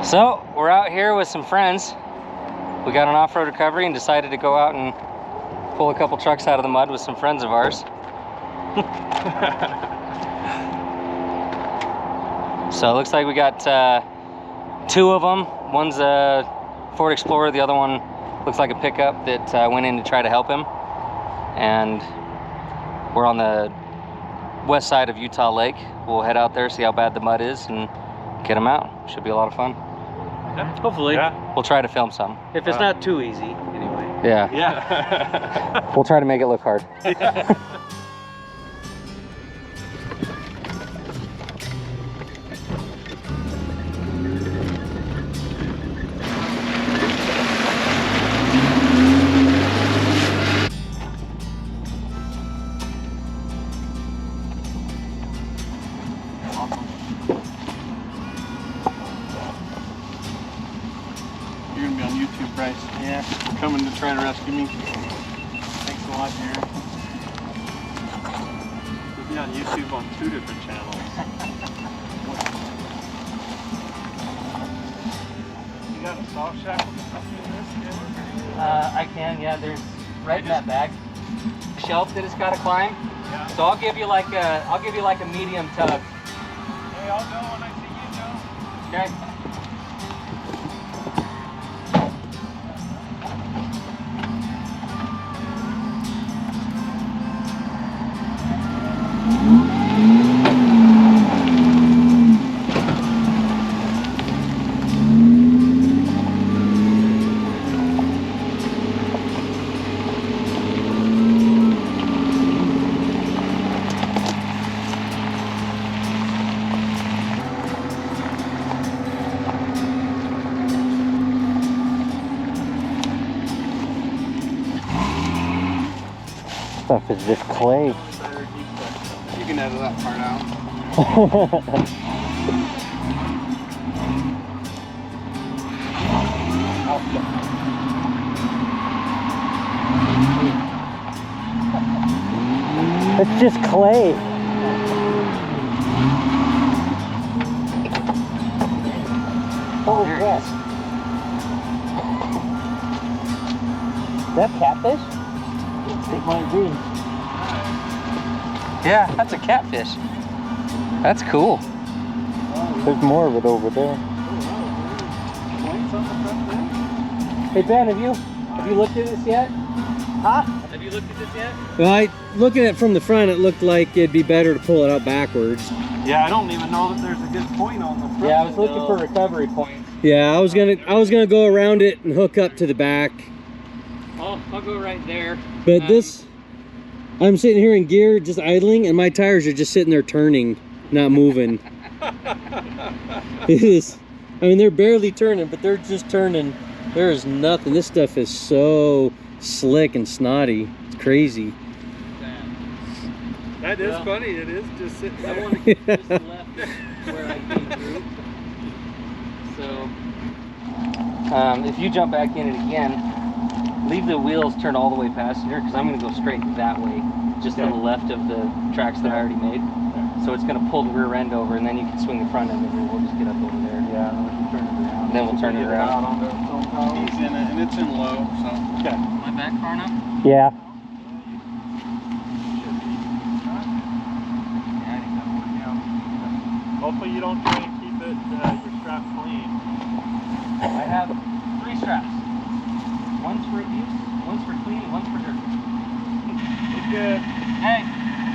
So we're out here with some friends. We got an off-road recovery and decided to go out and pull a couple trucks out of the mud with some friends of ours. So it looks like we got two of them. One's a Ford Explorer, the other one looks like a pickup that went in to try to help him. And we're on the west side of Utah Lake. We'll head out there, see how bad the mud is, and get them out. Should be a lot of fun. Yeah. Hopefully. Yeah. We'll try to film some. If it's not too easy, anyway. Yeah. Yeah. We'll try to make it look hard. Yeah. You're gonna be on YouTube, Bryce. Yeah. You're coming to try to rescue me. Thanks a lot, Aaron. You'll be on YouTube on 2 different channels. You got a soft shackle in this, Taylor? I can, yeah. There's right in that bag. Shelf that it's got to climb. Yeah. So I'll give you like a medium tug. Hey, I'll go when I see you go. Okay. Stuff is just clay. You can edit that part out. It's just clay. Holy crap. Is that catfish? It might be. Yeah, that's a catfish. That's cool. There's more of it over there. Hey Ben, have you looked at this yet? Huh? Have you looked at this yet? Well, looking at it from the front, it looked like it'd be better to pull it out backwards. Yeah, I don't even know that there's a good point on the front. Yeah, I was looking for recovery points. Yeah, I was gonna go around it and hook up to the back. I'll go right there. But I'm sitting here in gear, just idling, and my tires are just sitting there turning, not moving. It is. I mean, they're barely turning, but they're just turning. There is nothing. This stuff is so slick and snotty. It's crazy. That is funny. It is just sitting there. I want to get just left where I came through. So, if you jump back in it again, leave the wheels turned all the way passenger, because I'm going to go straight that way, just to the left of the tracks that I already made. So it's going to pull the rear end over, and then you can swing the front end, and then we'll just get up over there. Yeah, and then we can turn it around. And then we'll turn it around. He's in it, and it's in low, so. Okay. Am I back far enough? Yeah. Hopefully you don't try and keep it, your strap clean. I have 3 straps. One's for abuse, one's for cleaning, one's for dirt. It's good. Hey,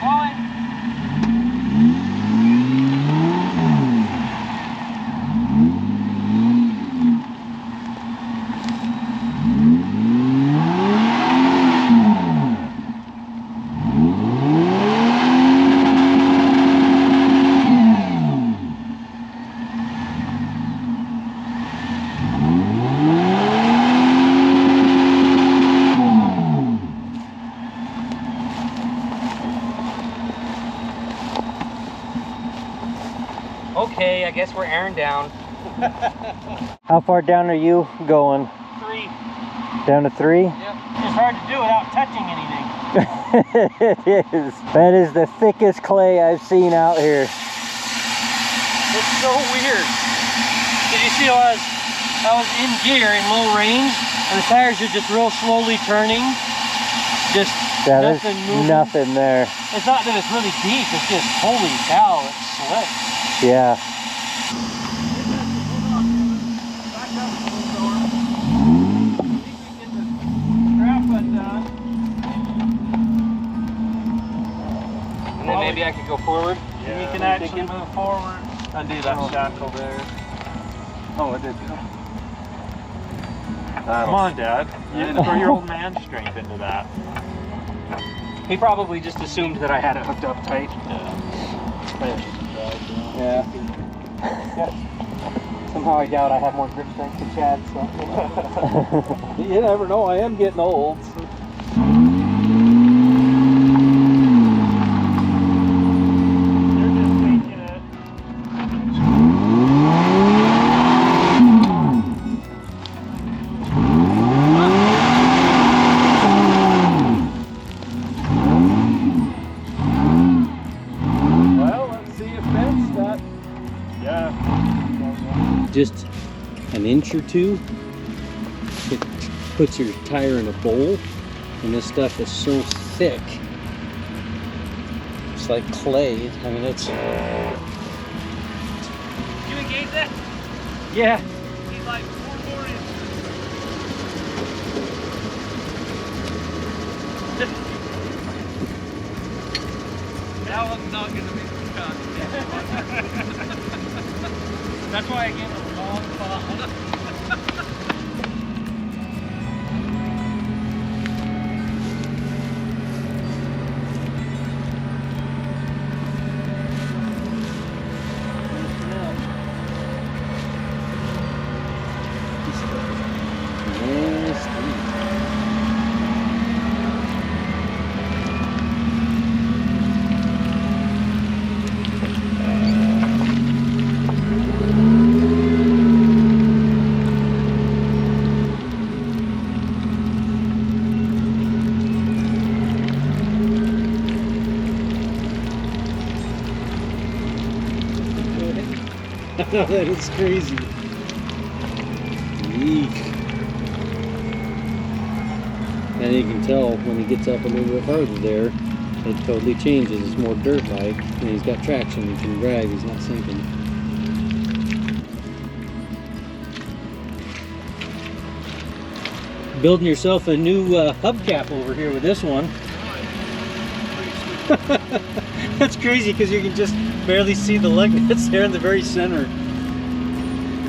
Floyd! Okay, I guess we're airing down. How far down are you going? 3. Down to 3? Yep. It's hard to do without touching anything. It is. That is the thickest clay I've seen out here. It's so weird. Did you see I was in gear in low range, and the tires are just real slowly turning. Just nothing moving. Nothing there. It's not that it's really deep, it's just, holy cow, it's slick. Yeah. And then maybe I could go forward. Yeah, you can actually move forward. Undo that shackle there. Oh, it did go. Come on, Dad. You put your old man strength into that. He probably just assumed that I had it hooked up tight. Yeah. Somehow I doubt I have more grip strength than Chad, so. You never know, I am getting old. Just an inch or two, it puts your tire in a bowl, and this stuff is so thick. It's like clay. I mean, it's. You engage that? Yeah. He's like 4 inches. That one's not going to be cut. That's why I gave it a long fall. No, that is crazy. Eek. And you can tell when he gets up a little bit farther there, it totally changes. It's more dirt-like, and he's got traction. He can drive. He's not sinking. Building yourself a new hubcap over here with this one. That's crazy because you can just barely see the lug nuts there in the very center.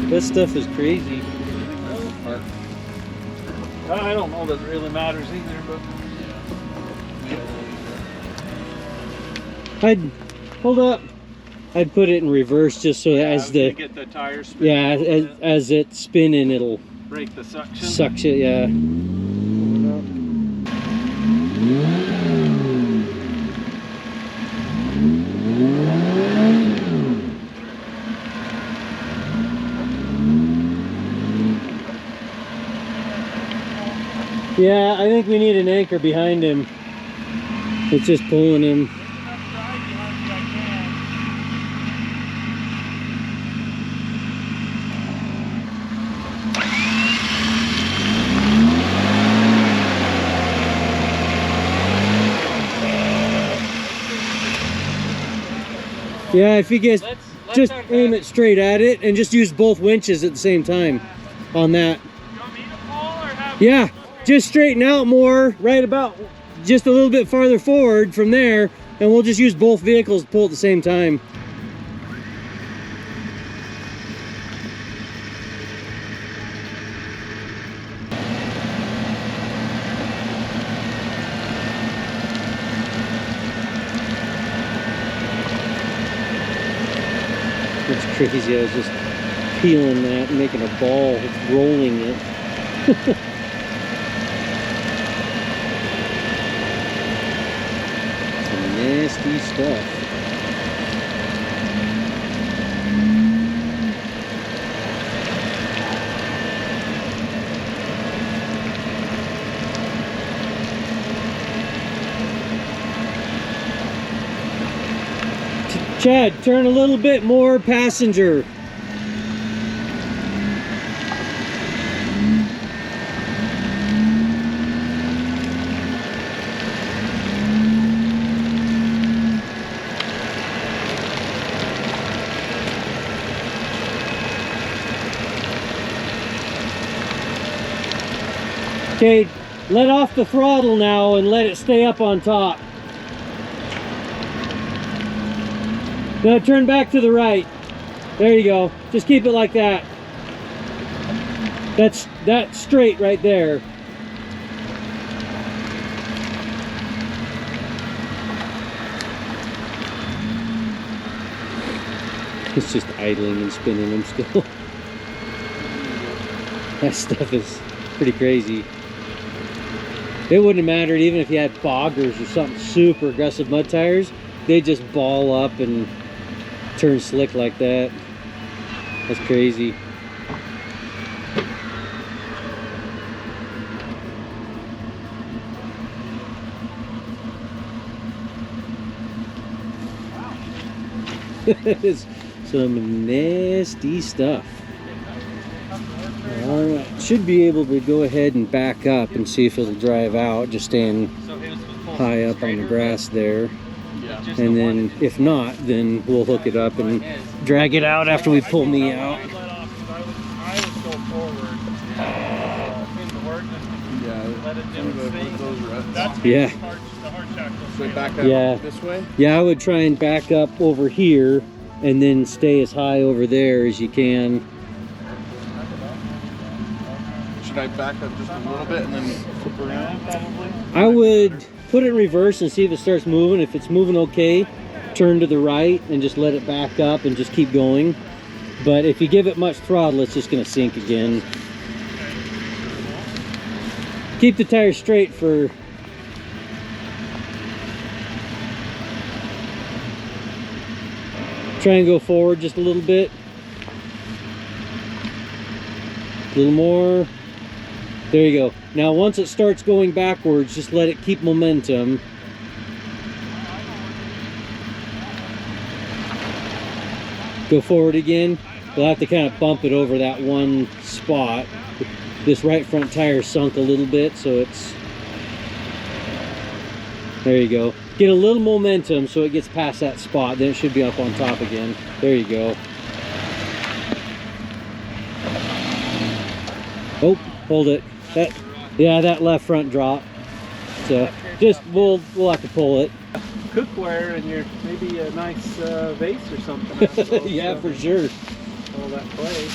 This stuff is crazy. I don't know that it really matters either, but Hold up. I'd put it in reverse just so as the get the tires spinning. Yeah, as it's spinning, it'll break the suction. Sucks it, yeah. Yeah, I think we need an anchor behind him. It's just pulling him. Yeah, if you guys just aim it straight at it and just use both winches at the same time on that. You want me to pull or have Yeah, just straighten out more, right about just a little bit farther forward from there, and we'll just use both vehicles to pull at the same time. It's crazy, I was just peeling that and making a ball, it's rolling it. Some nasty stuff. Chad, turn a little bit more passenger. Okay, let off the throttle now and let it stay up on top. Now turn back to the right. There you go. Just keep it like that. That's straight right there. It's just idling and spinning them still. That stuff is pretty crazy. It wouldn't have mattered even if you had boggers or something super aggressive mud tires. They just ball up and turn slick like that. That's crazy. It's some nasty stuff. Alright, should be able to go ahead and back up and see if it'll drive out, just staying high up on the grass there. And then if not, then we'll hook it up and drag it out after we pull me out. I would go forward into work and let it do its thing. That's Yeah. the hard shackle. So back up Yeah. this way? Yeah, I would try and back up over here and then stay as high over there as you can. Should I back up just a little bit and then flip around? Probably. I would put it in reverse and see if it starts moving. If it's moving okay, turn to the right and just let it back up and just keep going. But if you give it much throttle, it's just going to sink again. Keep the tires straight for... Try and go forward just a little bit. A little more. There you go. Now once it starts going backwards, just let it keep momentum. Go forward again. You'll have to kind of bump it over that one spot. This right front tire sunk a little bit, so it's... There you go. Get a little momentum so it gets past that spot, then it should be up on top again. There you go. Oh, hold it. Yeah, that left front drop. So just we'll have to pull it. Cookware and your maybe a nice vase or something. Yeah, for sure. All that clay.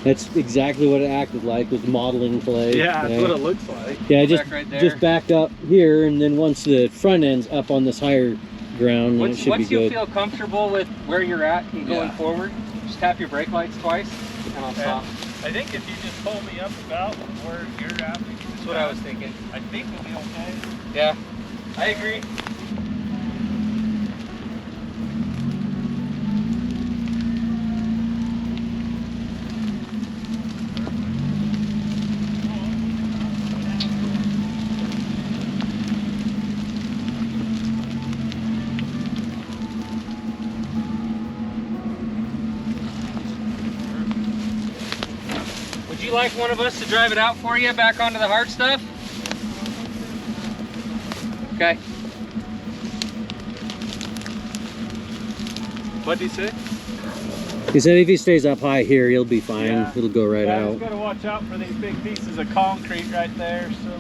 That's exactly what it acted like, with modeling clay. Yeah, that's what it looks like. Yeah, Right there. just back up here, and then once the front end's up on this higher ground, then it should be Once you good. feel comfortable with where you're at and going Yeah. forward, just tap your brake lights twice and I'll stop. I think if you just pull me up about where you're at, That's what I was thinking. I think we'll be okay. Yeah, I agree. Would you like one of us to drive it out for you back onto the hard stuff? Okay. What'd he say? He said if he stays up high here, he'll be fine. Yeah. It'll go right Yeah, out. just gotta watch out for these big pieces of concrete right there. So.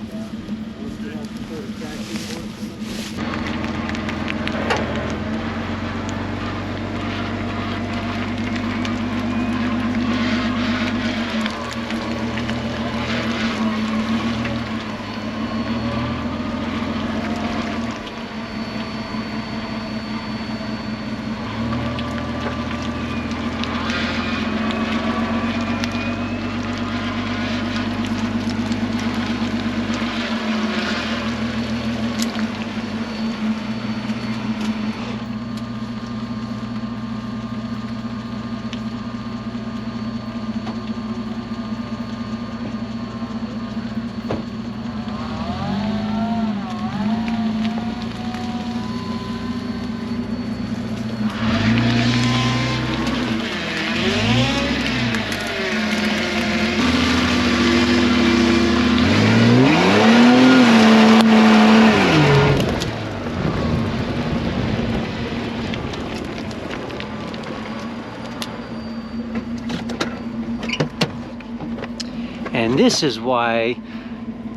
And this is why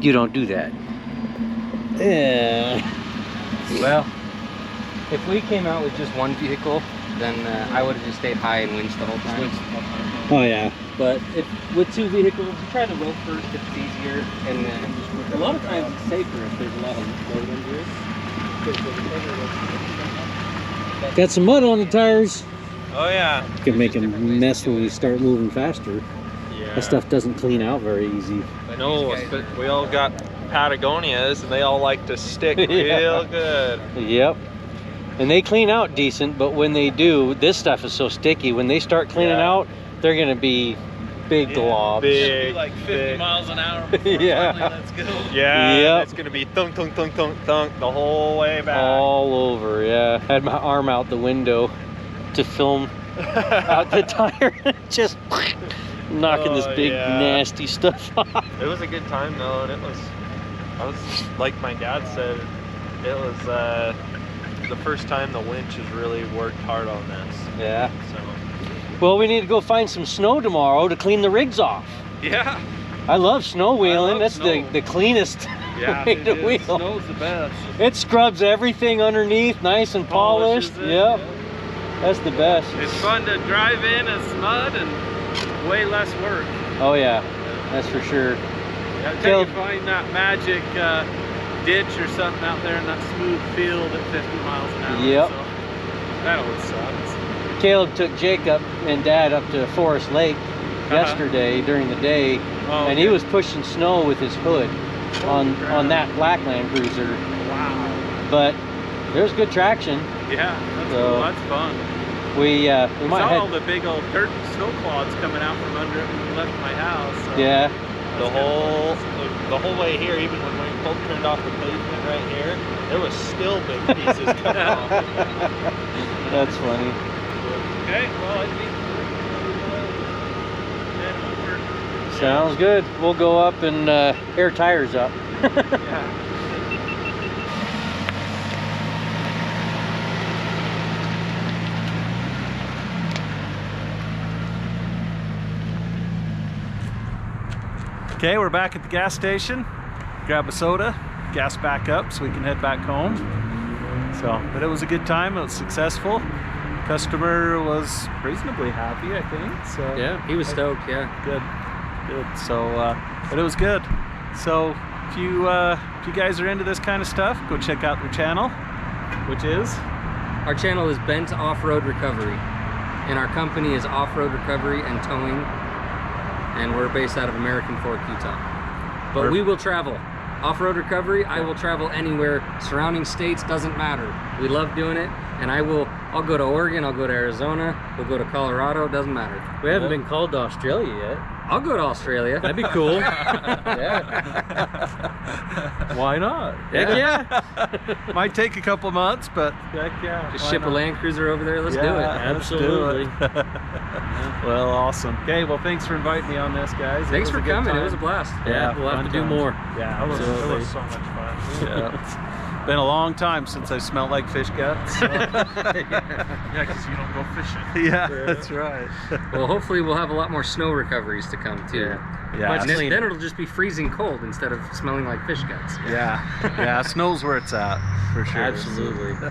you don't do that. Yeah. Well, if we came out with just one vehicle, then I would have just stayed high and winched the whole time. Oh yeah. But if with 2 vehicles, you try to rope first if it's easier, and a lot of times it's safer if there's a lot of load under it. Got some mud on the tires. Oh yeah. You can make a mess when we start moving faster. Yeah. That stuff doesn't clean out very easy. No, but we all got Patagonias, and they all like to stick real good. Yep. And they clean out decent, but when they do, this stuff is so sticky. When they start cleaning out, they're gonna be big globs. Big, like 50 miles an hour before Yeah. finally let's go. Yeah, Yep. it's gonna be thunk, thunk, thunk, thunk, thunk the whole way back. All over, yeah. I had my arm out the window to film out the tire, just knocking this big nasty stuff off. It was a good time though, and I was like my dad said, it was the first time the winch has really worked hard on this. Yeah. So. Well, we need to go find some snow tomorrow to clean the rigs off. Yeah. I love snow wheeling. love That's snow. the cleanest Yeah, way to wheel. Snow's the best. It scrubs everything underneath, nice and polished. Polishes it, Yep. That's the best. It's fun to drive in, it's mud and way less work. Oh yeah, that's for sure. Until you find that magic ditch or something out there in that smooth field at 50 miles an hour. Yep. So that always sucks. Caleb took Jacob and Dad up to Forest Lake yesterday during the day, and he was pushing snow with his hood on that black Land Cruiser. Wow. But there's good traction. Yeah, that's So, cool. That's fun. We I might saw all head. the big old dirt snow clods coming out from under it when we left my house. So Yeah. The whole way here, even when we both turned off the pavement right here, there was still big pieces coming off. That's funny. okay, well I think we're Sounds good. We'll go up and air tires up. yeah. Okay, we're back at the gas station. Grab a soda, gas back up so we can head back home. So, but it was a good time. It was successful. Customer was reasonably happy, I think. So Yeah, he was stoked. Yeah. good. So, but it was good. So, if you guys are into this kind of stuff, go check out their channel, which is Our channel is Bent Off-Road Recovery, and our company is Off-Road Recovery and Towing, and we're based out of American Fork, Utah. But we will travel. Off-road recovery, I will travel anywhere. Surrounding states, doesn't matter. We love doing it, and I'll go to Oregon, I'll go to Arizona, we'll go to Colorado, doesn't matter. We haven't been called to Australia yet. I'll go to Australia. That'd be cool. why not? Heck yeah. Might take a couple months, but heck yeah. Just why ship a not? Land Cruiser over there, let's do it. let's do Absolutely. it. Well, awesome. Okay, well, thanks for inviting me on this, guys. Thanks for coming, time. it was a blast. Yeah, we'll have fun to do times. more. Yeah, It absolutely. was so much fun. Yeah. Been a long time since I smelled like fish guts. So. Yeah, because you don't go fishing. Yeah, that's right. Well, hopefully we'll have a lot more snow recoveries to come too. Yeah. And then it'll just be freezing cold instead of smelling like fish guts. Yeah. Yeah, snow's where it's at, for sure. Absolutely.